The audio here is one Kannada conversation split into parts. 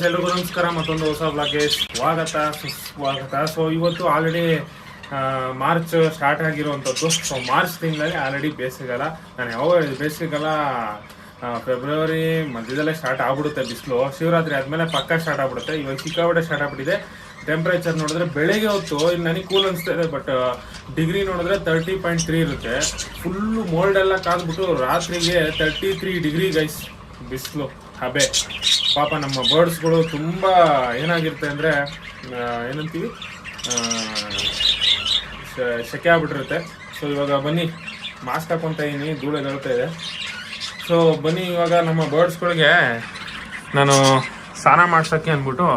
ಗೈಸ್, ಎಲ್ರಿಗೂ ನಮಸ್ಕಾರ. ಮತ್ತೊಂದು ಹೊಸ ಬ್ಲಾಗ್ಗೆ ಸುಸ್ವಾಗತ. ಸೊ ಇವತ್ತು ಆಲ್ರೆಡಿ ಮಾರ್ಚ್ ಸ್ಟಾರ್ಟ್ ಆಗಿರುವಂಥದ್ದು. ಸೊ ಮಾರ್ಚ್ ತಿಂಗಳಲ್ಲಿ ಆಲ್ರೆಡಿ ಬೇಸಿಗೆಗಾಲ. ನಾನು ಯಾವಾಗ ಬೇಸಿಗೆಗಾಲ ಫೆಬ್ರವರಿ ಮಧ್ಯದಲ್ಲೇ ಸ್ಟಾರ್ಟ್ ಆಗ್ಬಿಡುತ್ತೆ. ಬಿಸಿಲು ಶಿವರಾತ್ರಿ ಆದಮೇಲೆ ಪಕ್ಕ ಸ್ಟಾರ್ಟ್ ಆಗ್ಬಿಡುತ್ತೆ. ಇವಾಗ ಸಿಕ್ಕಾಪಟ್ಟೆ ಸ್ಟಾರ್ಟ್ ಆಗ್ಬಿಟ್ಟಿದೆ. ಟೆಂಪ್ರೇಚರ್ ನೋಡಿದ್ರೆ ಬೆಳಗ್ಗೆ ಹೊತ್ತು ನನಗೆ ಕೂಲ್ ಅನಿಸ್ತಾ ಇದೆ, ಬಟ್ ಡಿಗ್ರಿ ನೋಡಿದ್ರೆ 30.3 ಇರುತ್ತೆ. ಫುಲ್ಲು ಮೋಲ್ಡ್ ಎಲ್ಲ ಕಾದ್ಬಿಟ್ಟು ರಾತ್ರಿಗೆ 33 ಡಿಗ್ರಿ ಗೈಸ್ ಬಿಸಿಲು ಹಬೆ. ಪಾಪ ನಮ್ಮ ಬರ್ಡ್ಸ್ಗಳು ತುಂಬ ಏನಾಗಿರುತ್ತೆ ಅಂದರೆ ಏನಂತೀವಿ, ಸೆಕೆ ಆಗ್ಬಿಟ್ಟಿರುತ್ತೆ. ಸೊ ಇವಾಗ ಬನ್ನಿ, ಮಾಸ್ಕ್ ಹಾಕೊತಾ ಇದ್ದೀನಿ, ಧೂಳು ಎಳ್ತಾ ಇದೆ. ಸೊ ಬನ್ನಿ, ಇವಾಗ ನಮ್ಮ ಬರ್ಡ್ಸ್ಗಳಿಗೆ ನಾನು ಸ್ನಾನ ಮಾಡ್ಸೋಕ್ಕೆ ಅಂದ್ಬಿಟ್ಟು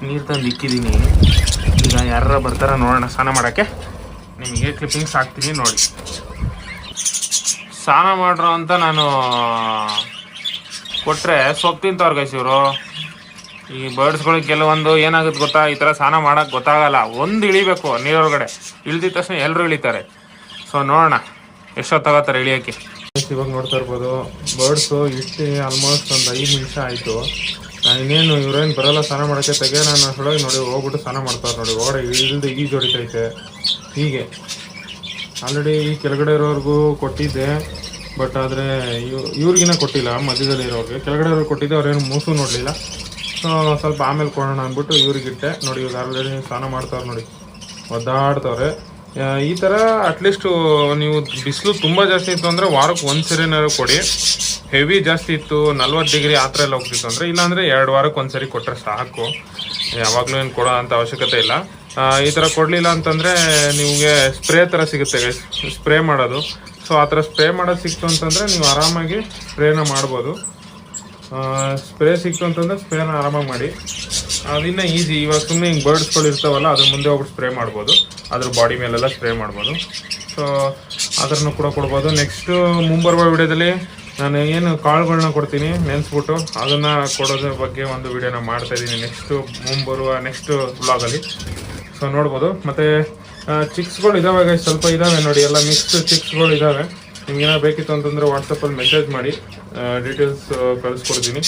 ನೀರು ತಂದು ಇಕ್ಕಿದ್ದೀನಿ. ಈಗ ಯಾರ ಬರ್ತಾರ ನೋಡೋಣ ಸ್ನಾನ ಮಾಡೋಕ್ಕೆ. ನಿಮಗೆ ಕ್ಲಿಪ್ಪಿಂಗ್ಸ್ ಹಾಕ್ತೀನಿ ನೋಡಿ. ಸ್ನಾನ ಮಾಡ್ರು ಅಂತ ನಾನು ಕೊಟ್ಟರೆ ಸೊಪ್ಪು ತಿಂತವ್ರು ಗೈಸ್ ಇವರು. ಈ ಬರ್ಡ್ಸ್ಗಳಿಗೆ ಕೆಲವೊಂದು ಏನಾಗುತ್ತೆ ಗೊತ್ತಾ, ಈ ಥರ ಸ್ನಾನ ಮಾಡೋಕ್ಕೆ ಗೊತ್ತಾಗಲ್ಲ. ಒಂದು ಇಳಿಬೇಕು ನೀರೊಳಗಡೆ, ಇಳಿದಿದ ತಕ್ಷಣ ಎಲ್ಲರೂ ಇಳಿತಾರೆ. ಸೊ ನೋಡೋಣ ಎಷ್ಟೊತ್ತು ತಗೋತಾರೆ ಇಳಿಯೋಕ್ಕೆ. ಇವಾಗ ನೋಡ್ತಾ ಇರ್ಬೋದು, ಬರ್ಡ್ಸು ಇಟ್ಟು ಆಲ್ಮೋಸ್ಟ್ ಒಂದು 5 ನಿಮಿಷ ಆಯಿತು. ಇನ್ನೇನು ಇವ್ರೇನು ಬರೋಲ್ಲ ಸ್ನಾನ ಮಾಡೋಕ್ಕೆ, ತೆಗೆ ನಾನು ಅಷ್ಟೊಳಗೆ ನೋಡಿ ಹೋಗ್ಬಿಟ್ಟು ಸ್ನಾನ ಮಾಡ್ತಾರೆ ನೋಡಿ. ಒಳಗಡೆ ಇಳಿದು ಈಜು ಹೊಡಿತೈತೆ. ಹೀಗೆ ಆಲ್ರೆಡಿ ಈ ಕೆಳಗಡೆ ಇರೋರ್ಗೂ ಕೊಟ್ಟಿದ್ದೆ, ಬಟ್ ಆದರೆ ಇವ್ರಿಗಿನ್ನ ಕೊಟ್ಟಿಲ್ಲ. ಮಧ್ಯದಲ್ಲಿ ಇರೋರಿಗೆ ಕೆಳಗಡೆ ಇರೋರು ಕೊಟ್ಟಿದ್ದೆ, ಅವ್ರೇನು ಮೂಸು ನೋಡಲಿಲ್ಲ. ಸೊ ಸ್ವಲ್ಪ ಆಮೇಲೆ ಕೊಡೋಣ ಅಂದ್ಬಿಟ್ಟು ಇವ್ರಿಗಿಟ್ಟೆ ನೋಡಿ. ಇವಾಗ ಆಲ್ರೆಡಿ ಸ್ನಾನ ಮಾಡ್ತಾವ್ರೆ ನೋಡಿ, ಒದ್ದಾಡ್ತವ್ರೆ. ಈ ಥರ ಅಟ್ಲೀಸ್ಟು ನೀವು ಬಿಸಿಲು ತುಂಬ ಜಾಸ್ತಿ ಇತ್ತು ಅಂದರೆ ವಾರಕ್ಕೆ 1 ಸರಿನಾರು ಕೊಡಿ. ಹೆವಿ ಜಾಸ್ತಿ ಇತ್ತು 40 ಡಿಗ್ರಿ ಆ ಥರ ಎಲ್ಲ ಹೋಗ್ತಿತ್ತು ಅಂದರೆ, ಇಲ್ಲಾಂದರೆ 2 ವಾರಕ್ಕೆ 1 ಸರಿ ಕೊಟ್ಟರೆ ಸಾಕು. ಯಾವಾಗಲೂ ಏನು ಕೊಡೋ ಅಂಥ ಅವಶ್ಯಕತೆ ಇಲ್ಲ. ಈ ಥರ ಕೊಡಲಿಲ್ಲ ಅಂತಂದರೆ ನಿಮಗೆ ಸ್ಪ್ರೇ ಥರ ಸಿಗುತ್ತೆ ಗೈಸ್, ಸ್ಪ್ರೇ ಮಾಡೋದು. ಸೊ ಆ ಥರ ಸ್ಪ್ರೇ ಮಾಡೋದು ಸಿಕ್ತು ಅಂತಂದರೆ ನೀವು ಆರಾಮಾಗಿ ಸ್ಪ್ರೇನ ಮಾಡ್ಬೋದು. ಸ್ಪ್ರೇ ಸಿಕ್ತು ಅಂತಂದರೆ ಸ್ಪ್ರೇನ ಆರಾಮಾಗಿ ಮಾಡಿ. ಅದಿನ್ನ ಈಸಿ. ಇವಾಗ ಸುಮ್ಮನೆ ಹಿಂಗೆ ಬರ್ಡ್ಸ್ಗಳು ಇರ್ತಾವಲ್ಲ, ಅದ್ರ ಮುಂದೆ ಹೋಗ್ಬಿಟ್ಟು ಸ್ಪ್ರೇ ಮಾಡ್ಬೋದು, ಅದ್ರ ಬಾಡಿ ಮೇಲೆಲ್ಲ ಸ್ಪ್ರೇ ಮಾಡ್ಬೋದು. ಸೊ ಅದನ್ನು ಕೂಡ ಕೊಡ್ಬೋದು. ನೆಕ್ಸ್ಟು ಮುಂಬರುವ ವಿಡಿಯೋದಲ್ಲಿ ನಾನು ಏನು ಕಾಳುಗಳನ್ನ ಕೊಡ್ತೀನಿ ನೆನೆಸ್ಬಿಟ್ಟು, ಅದನ್ನು ಕೊಡೋದ್ರ ಬಗ್ಗೆ ಒಂದು ವಿಡಿಯೋನ ಮಾಡ್ತಾಯಿದ್ದೀನಿ ನೆಕ್ಸ್ಟ್ ವ್ಲಾಗಲ್ಲಿ. ಸೊ ನೋಡ್ಬೋದು. ಮತ್ತು ಚಿಕ್ಸ್ಗಳು ಇದ್ದಾವೆ ಗೈಸ್, ಸ್ವಲ್ಪ ಇದ್ದಾವೆ ನೋಡಿ, ಎಲ್ಲ ಮಿಕ್ಸ್ಡ್ ಚಿಕ್ಸ್ಗಳು ಇದ್ದಾವೆ. ನಿಮ್ಗೇನೋ ಬೇಕಿತ್ತು ಅಂತಂದರೆ ವಾಟ್ಸಪ್ಪಲ್ಲಿ ಮೆಸೇಜ್ ಮಾಡಿ, ಡೀಟೇಲ್ಸ್ ಕಳಿಸ್ಕೊಡ್ತೀನಿ.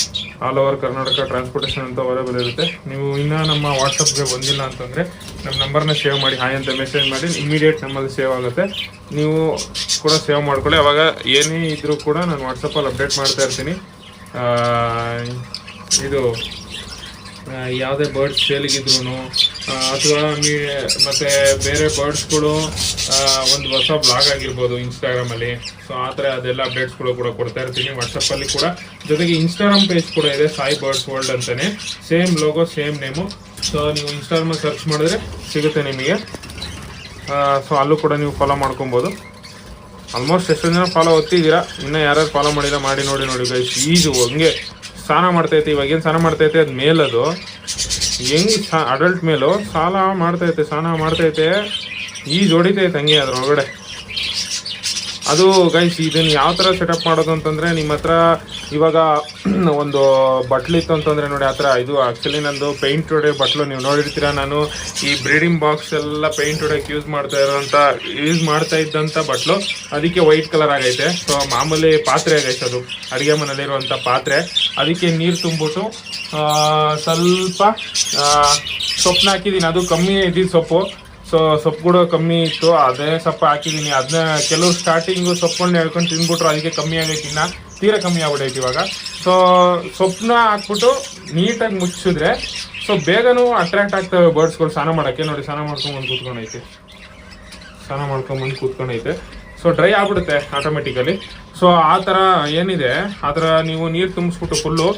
ಆಲ್ ಓವರ್ ಕರ್ನಾಟಕ ಟ್ರಾನ್ಸ್ಪೋರ್ಟೇಷನ್ ಅಂತ ಅವೈಲೇಬಲ್ ಇರುತ್ತೆ. ನೀವು ಇನ್ನೂ ನಮ್ಮ ವಾಟ್ಸಪ್ಗೆ ಬಂದಿಲ್ಲ ಅಂತಂದರೆ ನಮ್ಮ ನಂಬರ್ನ ಸೇವ್ ಮಾಡಿ, ಹಾಯ್ ಅಂತ ಮೆಸೇಜ್ ಮಾಡಿ, ಇಮಿಡಿಯೇಟ್ ನಮ್ಮಲ್ಲಿ ಸೇವ್ ಆಗುತ್ತೆ. ನೀವು ಕೂಡ ಸೇವ್ ಮಾಡ್ಕೊಳ್ಳಿ. ಅವಾಗ ಏನೇ ಇದ್ದರೂ ಕೂಡ ನಾನು ವಾಟ್ಸಪ್ಪಲ್ಲಿ ಅಪ್ಡೇಟ್ ಮಾಡ್ತಾ ಇರ್ತೀನಿ. ಇದು ಯಾವುದೇ ಬರ್ಡ್ಸ್ ಸೇಲಿಗಿದ್ರು ಅಥವಾ ಮತ್ತು ಬೇರೆ ಬರ್ಡ್ಸ್ಗಳು ಒಂದು ಹೊಸ ಬ್ಲಾಗ್ ಆಗಿರ್ಬೋದು ಇನ್ಸ್ಟಾಗ್ರಾಮಲ್ಲಿ. ಸೊ ಆ ಥರ ಅದೆಲ್ಲ ಅಪ್ಡೇಟ್ಸ್ಗಳು ಕೂಡ ಕೊಡ್ತಾ ಇರ್ತೀನಿ ವಾಟ್ಸಪ್ಪಲ್ಲಿ ಕೂಡ. ಜೊತೆಗೆ ಇನ್ಸ್ಟಾಗ್ರಾಮ್ ಪೇಜ್ ಕೂಡ ಇದೆ, ಸಾಯಿ ಬರ್ಡ್ಸ್ ವರ್ಲ್ಡ್ ಅಂತಲೇ, same logo same name. So ನೀವು ಇನ್ಸ್ಟಾಗ್ರಾಮಲ್ಲಿ ಸರ್ಚ್ ಮಾಡಿದ್ರೆ ಸಿಗುತ್ತೆ ನಿಮಗೆ. ಸೊ ಅಲ್ಲೂ ಕೂಡ ನೀವು ಫಾಲೋ ಮಾಡ್ಕೊಬೋದು. ಆಲ್ಮೋಸ್ಟ್ ಎಷ್ಟೊಂದು ಜನ ಫಾಲೋ ಹೊತ್ತಿದ್ದೀರಾ, ಇನ್ನೂ ಯಾರ್ಯಾರು ಫಾಲೋ ಮಾಡಿಲ್ಲ ಮಾಡಿ ನೋಡಿ ಗೈಸ್. ಈಜು ಹಂಗೆ ಸ್ನಾನ ಮಾಡ್ತೈತೆ. ಇವಾಗೇನು ಸ್ನಾನ ಮಾಡ್ತೈತೆ, ಅದು ಮೇಲದು ಹೆಂಗೆ ಅಡಲ್ಟ್ ಮೇಲು ಸ್ನಾನ ಮಾಡ್ತೈತೆ, ಈಜು ಹೊಡಿತೈತೆ ಹಂಗೆ ಅದ್ರೊಳಗಡೆ. ಅದು ಗೈಸ್ ಇದನ್ನು ಯಾವ ಥರ ಸೆಟಪ್ ಮಾಡೋದು ಅಂತಂದರೆ, ನಿಮ್ಮ ಹತ್ರ ಇವಾಗ ಒಂದು ಬಟ್ಲಿತ್ತು ಅಂತಂದರೆ ನೋಡಿ, ಆ ಥರ. ಇದು ಆ್ಯಕ್ಚುಲಿ ನಂದು ಪೇಂಟ್ ಹೊಡೆಯೋ ಬಟ್ಲು, ನೀವು ನೋಡಿರ್ತೀರ. ನಾನು ಈ ಬ್ರೀಡಿಂಗ್ ಬಾಕ್ಸ್ ಎಲ್ಲ ಪೇಂಟ್ ಹೊಡೆಯೋಕ್ಕೆ ಯೂಸ್ ಮಾಡ್ತಾ ಇದ್ದಂಥ ಬಟ್ಲು, ಅದಕ್ಕೆ ವೈಟ್ ಕಲರ್ ಆಗೈತೆ. ಸೊ ಮಾಮೂಲಿ ಪಾತ್ರೆ ಆಗೈತೆ, ಅದು ಅಡುಗೆ ಮನೇಲಿರುವಂಥ ಪಾತ್ರೆ. ಅದಕ್ಕೆ ನೀರು ತುಂಬಿಟ್ಟು ಸ್ವಲ್ಪ ಸೊಪ್ಪನ್ನ ಹಾಕಿದ್ದೀನಿ. ಅದು ಕಮ್ಮಿ ಇದ್ದಿದ್ದು ಸೊಪ್ಪು. ಸೊ ಸೊಪ್ಪು ಕೂಡ ಕಮ್ಮಿ ಇತ್ತು, ಅದೇ ಸೊಪ್ಪು ಹಾಕಿದ್ದೀನಿ. ಅದನ್ನ ಕೆಲವು ಸ್ಟಾರ್ಟಿಂಗು ಸೊಪ್ಪನ್ನು ಹೇಳ್ಕೊಂಡು ತಿಂದ್ಬಿಟ್ರು, ಅದಕ್ಕೆ ಕಮ್ಮಿ ಆಗೈತಿ, ಇನ್ನು ತೀರಾ ಕಮ್ಮಿ ಆಗ್ಬಿಟ್ಟೈತಿ ಇವಾಗ. ಸೊ ಸೊಪ್ಪನ್ನ ಹಾಕ್ಬಿಟ್ಟು ನೀಟಾಗಿ ಮುಚ್ಚಿದ್ರೆ ಸೊ ಬೇಗನೂ ಅಟ್ರಾಕ್ಟ್ ಆಗ್ತವೆ ಬರ್ಡ್ಸ್ಗಳು ಸ್ನಾನ ಮಾಡೋಕ್ಕೆ. ನೋಡಿ ಸ್ನಾನ ಮಾಡ್ಕೊಂಬಂದು ಕೂತ್ಕೊಂಡೈತೆ. ಸೊ ಡ್ರೈ ಆಗ್ಬಿಡುತ್ತೆ ಆಟೋಮೆಟಿಕಲಿ. ಸೊ ಆ ಥರ ಏನಿದೆ, ಆ ಥರ ನೀವು ನೀರು ತುಂಬಿಸ್ಬಿಟ್ಟು ಫುಲ್ಲು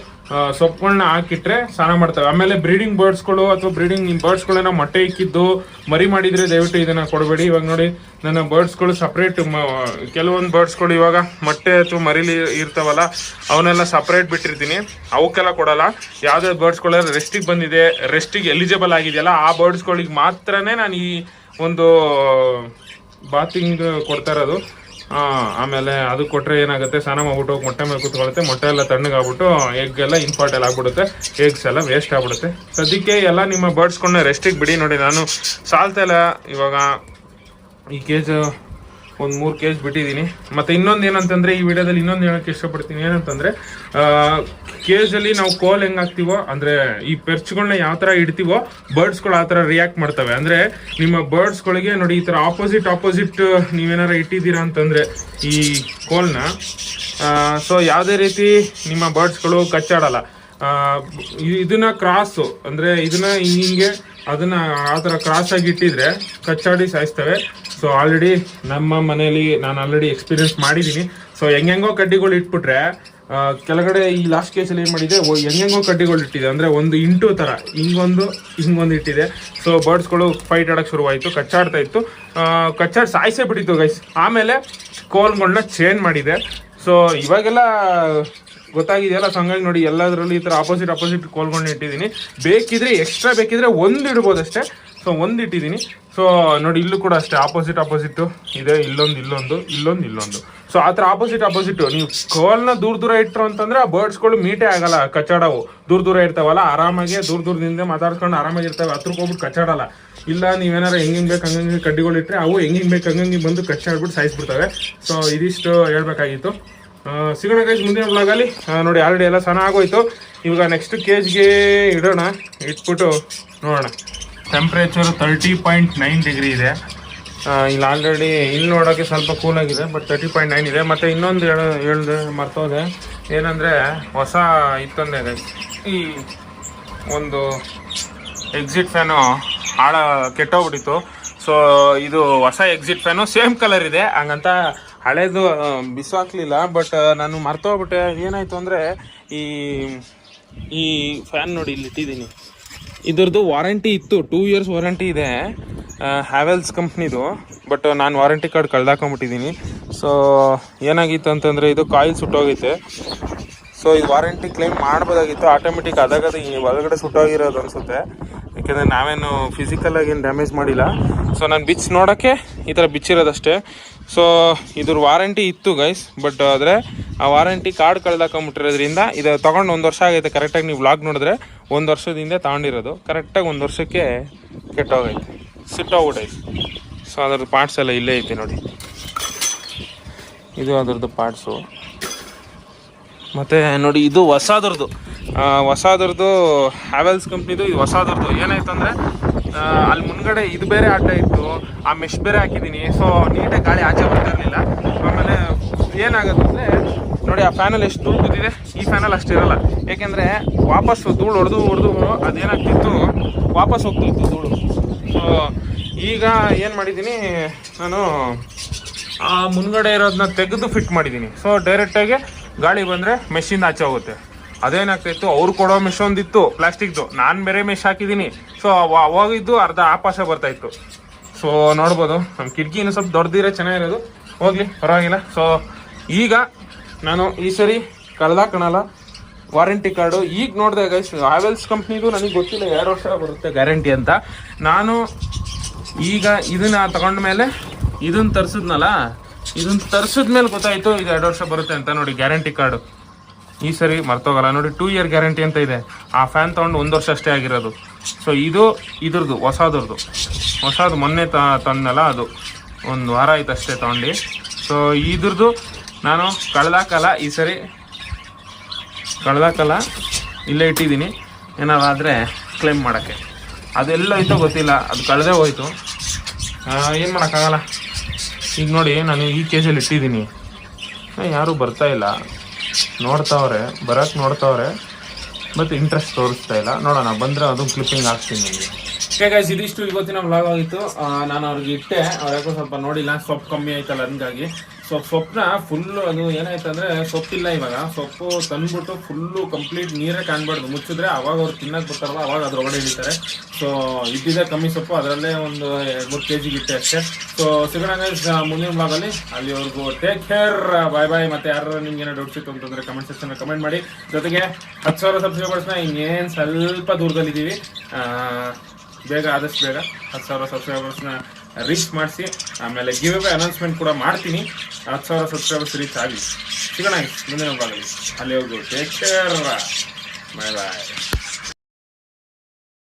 ಸೊಪ್ಪುಗಳನ್ನ ಹಾಕಿಟ್ರೆ ಸ್ನಾನ ಮಾಡ್ತವೆ. ಆಮೇಲೆ ಬ್ರೀಡಿಂಗ್ ಬರ್ಡ್ಸ್ಗಳು ಅಥವಾ ನಿಮ್ಮ ಬರ್ಡ್ಸ್ಗಳನ್ನ ಮೊಟ್ಟೆ ಇಕ್ಕಿದ್ದು ಮರಿ ಮಾಡಿದರೆ ದಯವಿಟ್ಟು ಇದನ್ನು ಕೊಡಬೇಡಿ. ಇವಾಗ ನೋಡಿ, ನನ್ನ ಬರ್ಡ್ಸ್ಗಳು ಸಪ್ರೇಟ್, ಕೆಲವೊಂದು ಬರ್ಡ್ಸ್ಗಳು ಇವಾಗ ಮೊಟ್ಟೆ ಅಥವಾ ಮರಿಲಿ ಇರ್ತಾವಲ್ಲ, ಅವನ್ನೆಲ್ಲ ಸಪ್ರೇಟ್ ಬಿಟ್ಟಿರ್ತೀನಿ. ಅವಕ್ಕೆಲ್ಲ ಕೊಡಲ್ಲ. ಯಾವುದೇ ಬರ್ಡ್ಸ್ಗಳೆಲ್ಲ ರೆಸ್ಟಿಗೆ ಬಂದಿದೆ, ರೆಸ್ಟಿಗೆ ಎಲಿಜಿಬಲ್ ಆಗಿದೆಯಲ್ಲ, ಆ ಬರ್ಡ್ಸ್ಗಳಿಗೆ ಮಾತ್ರನೇ ನಾನು ಈ ಒಂದು ಬಾತಿಂಗ್ ಕೊಡ್ತಾ ಇರೋದು. ಆಮೇಲೆ ಅದು ಕೊಟ್ಟರೆ ಏನಾಗುತ್ತೆ, ಸ್ನಾನ ಮಾಡ್ಬಿಟ್ಟು ಮೊಟ್ಟೆ ಮೇಲೆ ಕೂತ್ಕೊಳ್ಳುತ್ತೆ, ಮೊಟ್ಟೆ ಎಲ್ಲ ತಣ್ಣಗಾಗ್ಬಿಟ್ಟು ಎಗ್ ಎಲ್ಲ ಇನ್ಫರ್ಟೈಲ್ ಆಗ್ಬಿಡುತ್ತೆ, ಎಗ್ಸ್ ಎಲ್ಲ ವೇಸ್ಟ್ ಆಗ್ಬಿಡುತ್ತೆ. ಸದ್ಯಕ್ಕೆ ಎಲ್ಲ ನಿಮ್ಮ ಬರ್ಡ್ಸ್ಗಳನ್ನ ರೆಸ್ಟಿಗೆ ಬಿಡಿ. ನೋಡಿ ನಾನು ಸಾಲ್ತಾ ಇಲ್ಲ, ಇವಾಗ ಈ ಕೇಜ್ ಒಂದು 3 ಕೇಜ್ ಬಿಟ್ಟಿದ್ದೀನಿ. ಮತ್ತು ಇನ್ನೊಂದು ಏನಂತಂದರೆ, ಈ ವಿಡಿಯೋದಲ್ಲಿ ಇನ್ನೊಂದು ಹೇಳೋಕ್ಕೆ ಇಷ್ಟಪಡ್ತೀನಿ. ಏನಂತಂದರೆ ಕೇಜಲ್ಲಿ ನಾವು ಕೋಲ್ ಹೆಂಗ್ ಹಾಕ್ತಿವೋ ಅಂದ್ರೆ ಈ ಪೆರ್ಚ್ಗಳನ್ನ ಯಾವ ತರ ಇಡ್ತೀವೋ ಬರ್ಡ್ಸ್ಗಳು ಆ ತರ ರಿಯಾಕ್ಟ್ ಮಾಡ್ತವೆ. ಅಂದ್ರೆ ನಿಮ್ಮ ಬರ್ಡ್ಸ್ಗಳಿಗೆ ನೋಡಿ ಈ ತರ ಆಪೋಸಿಟ್ ನೀವೇನಾರ ಇಟ್ಟಿದ್ದೀರಾ ಅಂತಂದ್ರೆ ಈ ಕೋಲ್ನ, ಸೊ ಯಾವುದೇ ರೀತಿ ನಿಮ್ಮ ಬರ್ಡ್ಸ್ಗಳು ಕಚ್ಚಾಡಲ್ಲ. ಇದನ್ನ ಕ್ರಾಸು ಅಂದ್ರೆ ಇದನ್ನ ಹಿಂಗೆ ಅದನ್ನ ಆ ಥರ ಕ್ರಾಸ್ ಆಗಿ ಇಟ್ಟಿದ್ರೆ ಕಚ್ಚಾಡಿ ಸಾಯಿಸ್ತವೆ. ಸೊ ಆಲ್ರೆಡಿ ನಮ್ಮ ಮನೆಯಲ್ಲಿ ನಾನು ಆಲ್ರೆಡಿ ಎಕ್ಸ್ಪೀರಿಯನ್ಸ್ ಮಾಡಿದ್ದೀನಿ. ಸೊ ಹೆಂಗೆಂಗೋ ಕಡ್ಡಿಗಳು ಇಟ್ಬಿಟ್ರೆ ಕೆಳಗಡೆ ಈ ಲಾಸ್ಟ್ ಕೇಸಲ್ಲಿ ಏನು ಮಾಡಿದೆ, ಹೆಂಗೆಂಗೋ ಕಡ್ಡಿಗಳು ಇಟ್ಟಿದೆ ಅಂದರೆ ಒಂದು ಇಂಟು ಥರ ಹಿಂಗೊಂದು ಇಟ್ಟಿದೆ. ಸೊ ಬರ್ಡ್ಸ್ಗಳು ಫೈಟ್ ಆಡೋಕ್ಕೆ ಶುರುವಾಯಿತು, ಕಚ್ಚಾಡ್ತಾ ಇತ್ತು, ಕಚ್ಚಾಡಿ ಸಾಯಿಸೇ ಬಿಟ್ಟಿತ್ತು ಗೈಸ್. ಆಮೇಲೆ ಕೋಲ್ಗಳನ್ನ ಚೇಂಜ್ ಮಾಡಿದೆ. ಸೊ ಇವಾಗೆಲ್ಲ ಗೊತ್ತಾಗಿದೆಯಲ್ಲ, ಸೊ ಹಂಗಾಗಿ ನೋಡಿ ಎಲ್ಲದರಲ್ಲೂ ಈ ಥರ ಆಪೋಸಿಟ್ ಕೋಲ್ಗಳನ್ನ ಇಟ್ಟಿದ್ದೀನಿ. ಬೇಕಿದ್ರೆ ಎಕ್ಸ್ಟ್ರಾ ಬೇಕಿದ್ರೆ ಒಂದು ಇಡ್ಬೋದು ಅಷ್ಟೇ. ಸೊ ಒಂದು ಇಟ್ಟಿದ್ದೀನಿ. ಸೊ ನೋಡಿ ಇಲ್ಲೂ ಕೂಡ ಅಷ್ಟೇ ಆಪೋಸಿಟ್ ಇದೆ, ಇಲ್ಲೊಂದು. ಸೊ ಆ ಥರ ಆಪೋಸಿಟ್ ನೀವು ಕೋಲ್ನ ದೂರ ಇಟ್ಟರು ಅಂತಂದ್ರೆ ಆ ಬರ್ಡ್ಸ್ಗಳು ಮೀಟೇ ಆಗಲ್ಲ, ಕಚ್ಚಾಡವು. ದೂರ ಇರ್ತಾವಲ್ಲ, ಆರಾಮಾಗಿ ದೂರದಿಂದ ಮಾತಾಡ್ಕೊಂಡು ಆರಾಮಾಗಿರ್ತವೆ, ಹತ್ರಕ್ಕೆ ಹೋಗ್ಬಿಟ್ಟು ಕಚ್ಚಾಡಲ್ಲ. ಇಲ್ಲ ನೀವೇನಾರ ಹೆಂಗೆ ಬೇಕು ಹಂಗಂಗೆ ಕಡ್ಡಿಗಳು ಇಟ್ಟರೆ ಅವು ಹೆಂಗೆ ಬೇಕು ಹಂಗಂಗೆ ಬಂದು ಕಚ್ಚಾಡ್ಬಿಟ್ಟು ಸಾಯಿಸ್ಬಿಡ್ತವೆ. ಸೊ ಇದಿಷ್ಟು ಹೇಳ್ಬೇಕಾಗಿತ್ತು. ಸಿಗೋಣ ಗೈಸ್ ಮುಂದಿನ ಬ್ಲಾಗಲ್ಲಿ. ನೋಡಿ ಆಲ್ರೆಡಿ ಎಲ್ಲ ಚೆನ್ನಾಗೋಯ್ತು. ಇವಾಗ ನೆಕ್ಸ್ಟ್ ಕೇಜ್ಗೆ ಇಡೋಣ, ಇಟ್ಬಿಟ್ಟು ನೋಡೋಣ. ಟೆಂಪ್ರೇಚರ್ 30.9 ಡಿಗ್ರಿ ಇದೆ. ಇಲ್ಲಿ ಆಲ್ರೆಡಿ ಇಲ್ಲಿ ನೋಡೋಕ್ಕೆ ಸ್ವಲ್ಪ ಕೂಲಾಗಿದೆ, ಬಟ್ 30.9 ಇದೆ. ಮತ್ತು ಇನ್ನೊಂದು ಹೇಳ್ದೆ ಮರ್ತೋದೆ, ಏನಂದರೆ ಹೊಸ ಇತ್ತಂದೆ ಗೈಸ್, ಈ ಒಂದು ಎಕ್ಸಿಟ್ ಫ್ಯಾನು ಕೆಟ್ಟೋಗ್ಬಿಟ್ಟಿತ್ತು. ಸೊ ಇದು ಹೊಸ ಎಕ್ಸಿಟ್ ಫ್ಯಾನು ಸೇಮ್ ಕಲರ್ ಇದೆ, ಹಂಗಂತ ಹಳೇದು ಬಿಸಾಕ್ಲಿಲ್ಲ. ಬಟ್ ನಾನು ಮರ್ತೋಗ್ಬಿಟ್ಟೆ. ಏನಾಯಿತು ಅಂದರೆ ಈ ಫ್ಯಾನ್ ನೋಡಿ ಇಲ್ಲಿ ಇಟ್ಟಿದ್ದೀನಿ, ಇದ್ರದ್ದು ವಾರಂಟಿ ಇತ್ತು, 2 years ವಾರಂಟಿ ಇದೆ ಹ್ಯಾವೆಲ್ಸ್ ಕಂಪ್ನಿದು. ಬಟ್ ನಾನು ವಾರಂಟಿ ಕಾರ್ಡ್ ಕಳ್ದಾಕೊಂಬಿಟ್ಟಿದ್ದೀನಿ. ಸೊ ಏನಾಗಿತ್ತು ಅಂತಂದರೆ ಇದು ಕಾಯಿಲ್ ಸುಟ್ಟೋಗೈತೆ. ಸೊ ಇದು ವಾರಂಟಿ ಕ್ಲೈಮ್ ಮಾಡ್ಬೋದಾಗಿತ್ತು, ಆಟೋಮೆಟಿಕ್ ಅದಾಗದು ಒಳಗಡೆ ಸುಟ್ಟೋಗಿರೋದು ಅನಿಸುತ್ತೆ. ಯಾಕೆಂದರೆ ನಾವೇನು ಫಿಸಿಕಲಾಗಿ ಏನು ಡ್ಯಾಮೇಜ್ ಮಾಡಿಲ್ಲ. ಸೊ ನಾನು ಬಿಚ್ಚಿ ನೋಡೋಕ್ಕೆ ಈ ಥರ ಬಿಚ್ಚಿರೋದಷ್ಟೇ. ಸೊ ಇದ್ರ ವಾರಂಟಿ ಇತ್ತು ಗೈಸ್, ಬಟ್ ಆದರೆ ಆ ವಾರಂಟಿ ಕಾರ್ಡ್ ಕಳ್ದಾಕೊಂಬಿಟ್ಟಿರೋದ್ರಿಂದ ಇದು ತೊಗೊಂಡು 1 ವರ್ಷ ಆಗೈತೆ. ಕರೆಕ್ಟಾಗಿ ನೀವು ವ್ಲಾಗ್ ನೋಡಿದ್ರೆ 1 ವರ್ಷದಿಂದ ತೊಗೊಂಡಿರೋದು, ಕರೆಕ್ಟಾಗಿ 1 ವರ್ಷಕ್ಕೆ ಕೆಟ್ಟೋಗೈತೆ, ಸಿಟ್ಟೋಗ್ಬಿಟ್ಟೈತೆ. ಸೊ ಅದ್ರದ್ದು ಪಾರ್ಟ್ಸ್ ಎಲ್ಲ ಇಲ್ಲೇ ಐತೆ ನೋಡಿ, ಇದು ಅದರದ್ದು ಪಾರ್ಟ್ಸು. ಮತ್ತು ನೋಡಿ ಇದು ಹೊಸದ್ರದ್ದು ಹ್ಯಾವೆಲ್ಸ್ ಕಂಪ್ನಿದು, ಇದು ಹೊಸದ್ರದ್ದು. ಏನಾಯ್ತು ಅಂದರೆ ಅಲ್ಲಿ ಮುಂದ್ಗಡೆ ಇದು ಬೇರೆ ಅಡ್ಡ ಇತ್ತು, ಆ ಮೆಶ್ ಬೇರೆ ಹಾಕಿದ್ದೀನಿ. ಸೊ ನೀಟಾಗಿ ಗಾಳಿ ಆಚೆ ಬರ್ತಾ ಇರಲಿಲ್ಲ. ಆಮೇಲೆ ಏನಾಗುತ್ತೆ ಅಂದರೆ ನೋಡಿ ಆ ಫ್ಯಾನಲ್ಲಿ ಎಷ್ಟು ಧೂಳು ಕೂತಿದೆ, ಈ ಫ್ಯಾನಲ್ಲಿ ಅಷ್ಟಿರಲ್ಲ. ಏಕೆಂದರೆ ವಾಪಸ್ಸು ಧೂಳು ಹೊಡೆದು ಅದೇನಾಗ್ತಿತ್ತು, ವಾಪಸ್ ಹೋಗ್ತಿತ್ತು ಧೂಳು. ಸೊ ಈಗ ಏನು ಮಾಡಿದ್ದೀನಿ ನಾನು, ಆ ಮುಂದ್ಗಡೆ ಇರೋದನ್ನ ತೆಗೆದು ಫಿಟ್ ಮಾಡಿದ್ದೀನಿ. ಸೊ ಡೈರೆಕ್ಟಾಗಿ ಗಾಳಿ ಬಂದರೆ ಮೆಷಿಂದ ಆಚೆ ಹೋಗುತ್ತೆ. ಅದೇನಾಗ್ತಾಯಿತ್ತು, ಅವ್ರು ಕೊಡೋ ಮೆಶ್ ಒಂದಿತ್ತು ಪ್ಲಾಸ್ಟಿಕ್ದು, ನಾನು ಬೇರೆ ಮೆಶ್ ಹಾಕಿದ್ದೀನಿ. ಸೊ ಹೋಗಿದ್ದು ಅರ್ಧ ಆಪಾಸ ಬರ್ತಾಯಿತ್ತು. ಸೊ ನೋಡ್ಬೋದು ನಮ್ಮ ಕಿಟಕಿ ಇನ್ನೂ ಸ್ವಲ್ಪ ದೊಡ್ಡದಿರೋ ಚೆನ್ನಾಗಿರೋದು, ಹೋಗಲಿ ಪರವಾಗಿಲ್ಲ. ಸೊ ಈಗ ನಾನು ಈ ಸರಿ ಕಳ್ದಾಕಣಲ್ಲ ವಾರಂಟಿ ಕಾರ್ಡು. ಈಗ ನೋಡಿದೆ ಗೈಸ್, ಹ್ಯಾವೆಲ್ಸ್ ಕಂಪ್ನಿದು ನನಗೆ ಗೊತ್ತಿಲ್ಲ 2 ವರ್ಷ ಬರುತ್ತೆ ಗ್ಯಾರಂಟಿ ಅಂತ. ನಾನು ಈಗ ಇದನ್ನ ತಗೊಂಡ ಮೇಲೆ ಇದನ್ನು ತರಿಸಿದ್ನಲ್ಲ, ಇದನ್ನು ತರಿಸಿದ್ಮೇಲೆ ಗೊತ್ತಾಯಿತು ಇದು 2 ವರ್ಷ ಬರುತ್ತೆ ಅಂತ. ನೋಡಿ ಗ್ಯಾರಂಟಿ ಕಾರ್ಡು ಈ ಸರಿ ಮರ್ತೋಗಲ್ಲ. ನೋಡಿ 2 year ಗ್ಯಾರಂಟಿ ಅಂತ ಇದೆ. ಆ ಫ್ಯಾನ್ ತೊಗೊಂಡು 1 ವರ್ಷ ಅಷ್ಟೇ ಆಗಿರೋದು. ಸೊ ಇದ್ರದ್ದು ಹೊಸದು ಮೊನ್ನೆ ತಂದಲ್ಲ, ಅದು 1 ವಾರ ಆಯ್ತು ಅಷ್ಟೇ ತೊಗೊಂಡು. ಸೊ ಇದ್ರದ್ದು ನಾನು ಕಳ್ದಾಕಲ್ಲ, ಈ ಸರಿ ಕಳ್ದಾಕಲ್ಲ, ಇಲ್ಲೇ ಇಟ್ಟಿದ್ದೀನಿ. ಏನಾದ್ರೆ ಕ್ಲೇಮ್ ಮಾಡೋಕ್ಕೆ ಅದೆಲ್ಲ ಹೋಯ್ತೋ ಗೊತ್ತಿಲ್ಲ, ಅದು ಕಳೆದೇ ಹೋಯ್ತು, ಏನು ಮಾಡೋಕ್ಕಾಗಲ್ಲ. ಈಗ ನೋಡಿ ನಾನು ಈ ಕೇಸಲ್ಲಿ ಇಟ್ಟಿದ್ದೀನಿ, ಯಾರೂ ಬರ್ತಾಯಿಲ್ಲ, ಬರೋಕ್ಕೆ ನೋಡ್ತಾವ್ರೆ, ಬಟ್ ಇಂಟ್ರೆಸ್ಟ್ ತೋರಿಸ್ತಾ ಇಲ್ಲ. ನೋಡೋಣ, ಬಂದರೆ ಅದನ್ನು ಕ್ಲಿಪ್ಪಿಂಗ್ ಹಾಕ್ತೀನಿ ನಿಮಗೆ. ಓಕೆ ಗೈಸ್, ಇದಿಷ್ಟು ಇವತ್ತಿನ ವ್ಲಾಗ್ ಆಗಿತ್ತು. ನಾನು ಅವ್ರಿಗೆ ಇಟ್ಟೆ, ಅವ್ರು ಯಾಕೋ ಸ್ವಲ್ಪ ನೋಡಿಲ್ಲ, ಸೊಪ್ಪು ಕಮ್ಮಿ ಆಯ್ತಲ್ಲ ಹಂಗಾಗಿ. ಸೊ ಸೊಪ್ಪನ್ನ ಫುಲ್ಲು, ಅದು ಏನಾಯ್ತು ಅಂದರೆ ಸೊಪ್ಪಿಲ್ಲ ಇವಾಗ, ಸೊಪ್ಪು ತಂದ್ಬಿಟ್ಟು ಫುಲ್ಲು ಕಂಪ್ಲೀಟ್ ನೀರೇ ಕಾಣಬಾರ್ದು, ಮುಚ್ಚಿದ್ರೆ ಅವಾಗ ಅವ್ರು ತಿನ್ನಕ್ಕೆ ಬರ್ತಾರಲ್ಲ ಅವಾಗ ಅದ್ರೊಳಗಡೆ ಹಿಡಿತಾರೆ. ಸೊ ಇದ್ದಿದೆ ಕಮ್ಮಿ ಸೊಪ್ಪು, ಅದರಲ್ಲೇ ಒಂದು 2-3 kg ಇಟ್ಟೆ ಅಷ್ಟೇ. ಸೊ ಸಿಗೋಣ ಗೈಸ್ ಮುಂದಿನ ಬ್ಲಾಗಲ್ಲಿ. ಅಲ್ಲಿವರೆಗೂ ಟೇಕ್ ಕೇರ್, ಬಾಯ್. ಮತ್ತು ಯಾರು ನಿಮ್ಗೆ ಏನೋ ಡೌಟ್ಸ್ ಇತ್ತು ಅಂತಂದರೆ ಕಮೆಂಟ್ ಸೆಕ್ಷನ್ ಕಮೆಂಟ್ ಮಾಡಿ. ಜೊತೆಗೆ 10,000 ಸಬ್ಸ್ಕ್ರೈಬರ್ಸ್ನ ಇನ್ನೇನು ಸ್ವಲ್ಪ ದೂರದಲ್ಲಿದ್ದೀವಿ, ಆದಷ್ಟು ಬೇಗ 10,000 ಸಬ್ಸ್ಕ್ರೈಬರ್ಸ್ನ ರೀಚ್ ಮಾಡಿಸಿ. ಆಮೇಲೆ ಗಿವ್ ಅವೇ ಅನೌನ್ಸ್ಮೆಂಟ್ ಕೂಡ ಮಾಡ್ತೀನಿ, 10,000 ಸಬ್ಸ್ಕ್ರೈಬರ್ಸ್ ರೀಚ್ ಆಗಲಿ. ಸಿಗೋಣ ಮುಂದಿನ ಭಾಗದಲ್ಲಿ. ಅಲ್ಲಿವರೆಗೂ ಟೇಕ್ ಕೇರ್, ಬಾಯ್.